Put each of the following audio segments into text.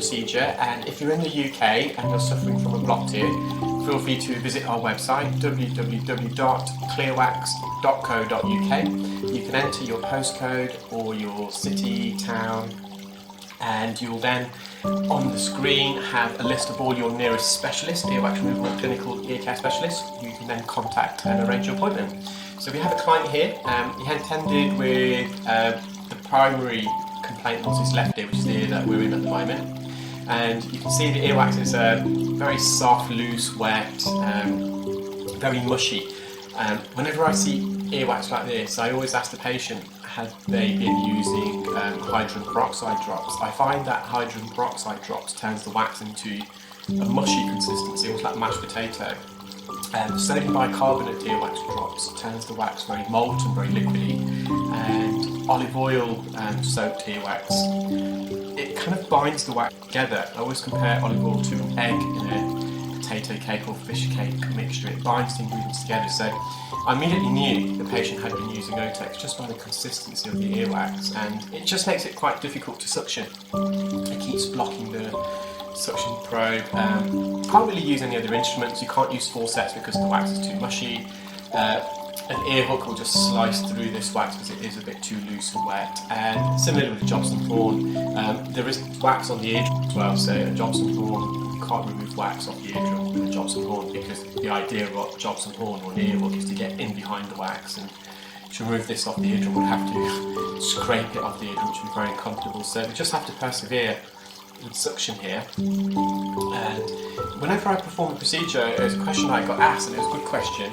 procedure, and if you're in the UK and you're suffering from a blocked ear, feel free to visit our website www.clearwax.co.uk. You can enter your postcode or your city, town, and you'll then on the screen have a list of all your nearest specialists, earwax removal and clinical ear care specialists. You can then contact and arrange your appointment. So we have a client here, he attended with the primary complaint was his left ear, which is the ear that we're in at the moment. And you can see the earwax is very soft, loose, wet, very mushy. Whenever I see earwax like this, I always ask the patient, have they been using hydrogen peroxide drops? I find that hydrogen peroxide drops turns the wax into a mushy consistency, almost like mashed potato. Sodium bicarbonate earwax drops turns the wax very molten, very liquidy, and olive oil soaked earwax, it kind of binds the wax together. I always compare olive oil to an egg in a potato cake or fish cake mixture. It binds the ingredients together. So I immediately knew the patient had been using Otex just by the consistency of the earwax, and it just makes it quite difficult to suction. It keeps blocking the suction probe. Can't really use any other instruments. You can't use forceps because the wax is too mushy. An ear hook will just slice through this wax because it is a bit too loose and wet. And similarly with the Jobson horn, there is wax on the eardrum as well, so a Jobson horn, you can't remove wax off the eardrum with a Jobson horn, because the idea of a Jobson horn or an ear hook is to get in behind the wax, and to remove this off the eardrum would have to scrape it off the eardrum, which would be very uncomfortable. So we just have to persevere with suction here. And whenever I perform a procedure, it was a question I got asked, and it was a good question.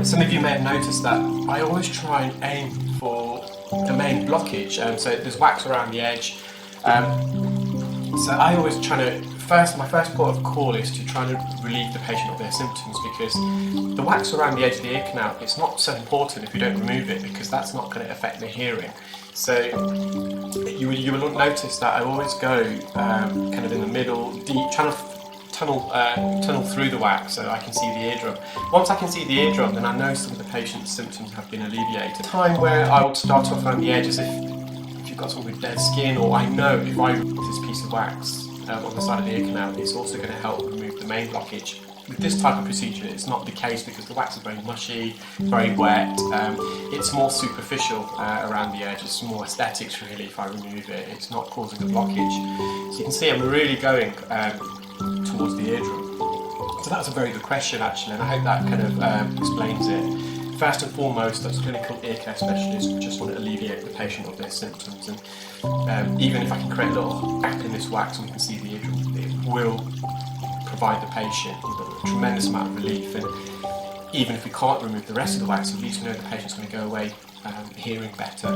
Some of you may have noticed that I always try and aim for the main blockage, so there's wax around the edge. So I always try to, my first port of call is to try to relieve the patient of their symptoms, because the wax around the edge of the ear canal, it's not so important if you don't remove it, because that's not going to affect their hearing. So you will notice that I always go kind of in the middle, deep, trying to tunnel through the wax so I can see the eardrum. Once I can see the eardrum, then I know some of the patient's symptoms have been alleviated. A time where I would start off around the edge as if you've got someone with dead skin, or I know if I remove this piece of wax on the side of the ear canal, it's also going to help remove the main blockage. With this type of procedure, it's not the case, because the wax is very mushy, very wet. It's more superficial around the edge. It's more aesthetics really if I remove it. It's not causing a blockage. So you can see I'm really going towards the eardrum. So that's a very good question actually, and I hope that kind of explains it. First and foremost, as a clinical ear care specialist, we just want to alleviate the patient of their symptoms, and even if I can create a little gap in this wax and we can see the eardrum, it will provide the patient with a tremendous amount of relief. And even if we can't remove the rest of the wax, at least we know the patient's going to go away hearing better.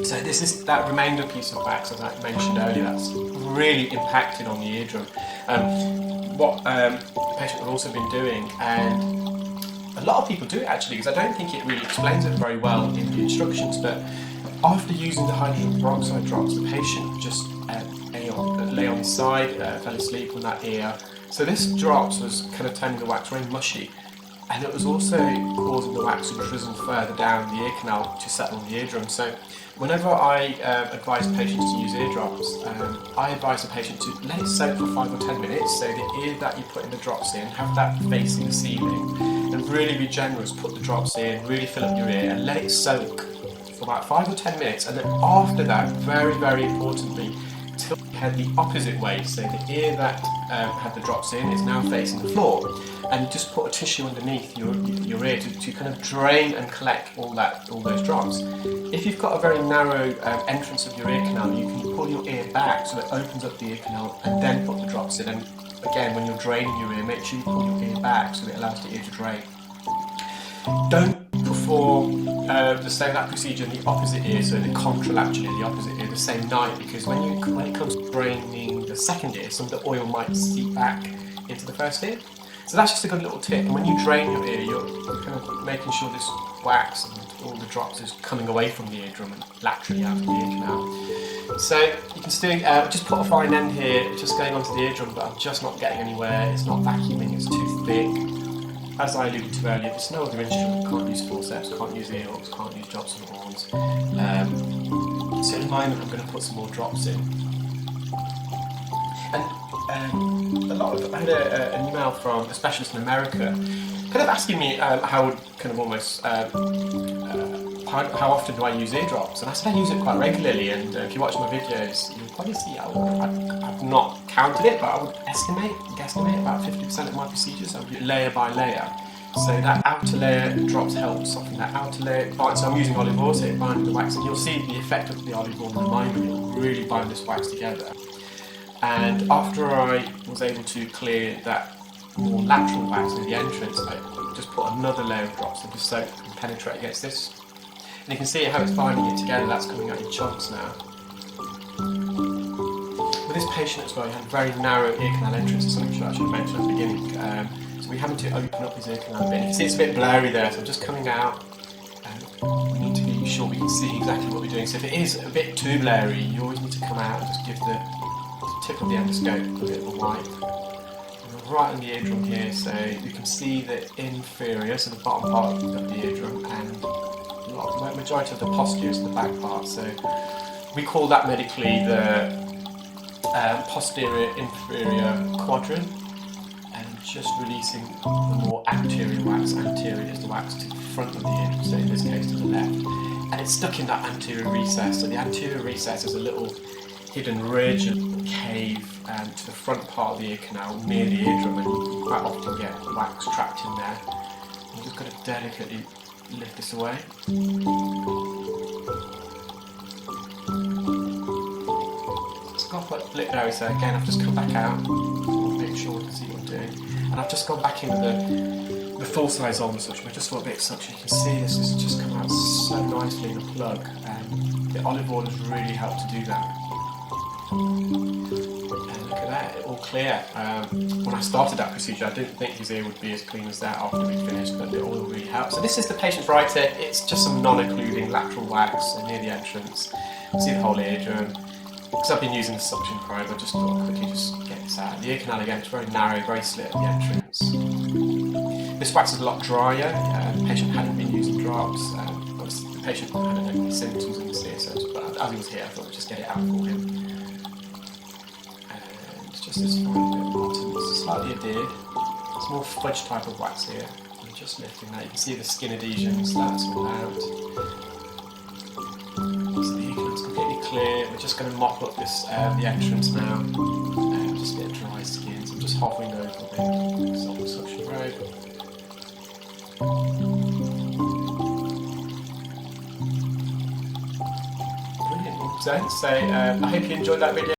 So this is that remainder piece of wax, as I mentioned earlier, that's really impacted on the eardrum. What the patient had also been doing, and a lot of people do it actually, because I don't think it really explains it very well in the instructions, but after using the hydrogen peroxide drops, the patient just lay on his side, fell asleep on that ear. So this drops was kind of turning the wax very mushy, and it was also causing the wax to drizzle further down the ear canal to settle on the eardrum. So whenever I advise patients to use eardrops, I advise the patient to let it soak for 5 or 10 minutes, so the ear that you put in the drops in, have that facing the ceiling, and really be generous, put the drops in, really fill up your ear and let it soak for about 5 or 10 minutes, and then after that, very, very importantly, tilt your head the opposite way, so the ear that had the drops in is now facing the floor, and just put a tissue underneath your ear to kind of drain and collect all those drops. If you've got a very narrow entrance of your ear canal, you can pull your ear back so it opens up the ear canal and then put the drops in. And again, when you're draining your ear, make sure you pull your ear back so it allows the ear to drain. Don't perform that procedure in the opposite ear, so the contralaterally in the opposite ear, the same night, because when it comes to draining the second ear, some of the oil might seep back into the first ear. So that's just a good little tip. And when you drain your ear, you're kind of making sure this wax and all the drops is coming away from the eardrum and laterally out of the ear canal. So you can still just put a fine end here, just going onto the eardrum, but I'm just not getting anywhere. It's not vacuuming, it's too thick. As I alluded to earlier, there's no other instrument. Can't use forceps, can't use ear hooks, can't use Jobson horns. So in a moment I'm going to put some more drops in. And I had an email from a specialist in America, kind of asking me how often do I use eardrops, and I said I use it quite regularly. And if you watch my videos, you'll probably see I've not counted it, but I would guesstimate about 50% of my procedures. I would do it layer by layer. So that outer layer drops help soften that outer layer. So I'm using olive oil, so it binds the wax, and you'll see the effect of the olive oil in the moment. It will really bind this wax together. And after I was able to clear that more lateral wax near the entrance, I just put another layer of drops into soap and penetrate against this. And you can see how it's binding it together. That's coming out in chunks now. With this patient as well, he had a very narrow ear canal entrance, as I should have mentioned at the beginning. So we're having to open up his ear canal a bit. You can see it's a bit blurry there, so I'm just coming out. We need to be sure we can see exactly what we're doing. So if it is a bit too blurry, you always need to come out and just give the tip of the endoscope a bit of a wipe. And right on the eardrum here, so you can see the inferior, so the bottom part of the eardrum, and the majority of the posterior is the back part. So we call that medically the posterior inferior quadrant. Just releasing the more anterior wax. Anterior is the wax to the front of the eardrum, so in this case to the left. And it's stuck in that anterior recess. So the anterior recess is a little hidden ridge and cave to the front part of the ear canal near the eardrum, and you quite often get wax trapped in there. I'm just going to delicately lift this away. It's got quite a bit there, so again I've just come back out. Make sure you can see what I'm doing. And I've just gone back into the full size ulnar suction. I just thought a bit of suction. You can see this has just come out so nicely in the plug, and the olive oil has really helped to do that. And look at that, all clear. When I started that procedure, I didn't think his ear would be as clean as that after we finished, but the oil really helps. So this is the patient's right ear. It's just some non-occluding lateral wax near the entrance. See the whole eardrum. Because I've been using the suction probe, I just thought I'd quickly just get this out. The ear canal again, it's very narrow, very slit at the entrance. This wax is a lot drier. The patient hadn't been using drops. The patient hadn't any symptoms in his ear, but as he was here, I thought I'd just get it out for him. And it's just this fine bit at the bottom. It's slightly adhered. It's more fudge type of wax here. I'm just lifting that. You can see the skin adhesions, that's all out. Clear. We're just going to mop up this the entrance now. Just a bit of dry skin. So I'm just hovering over the suction probe. Brilliant. So I hope you enjoyed that video.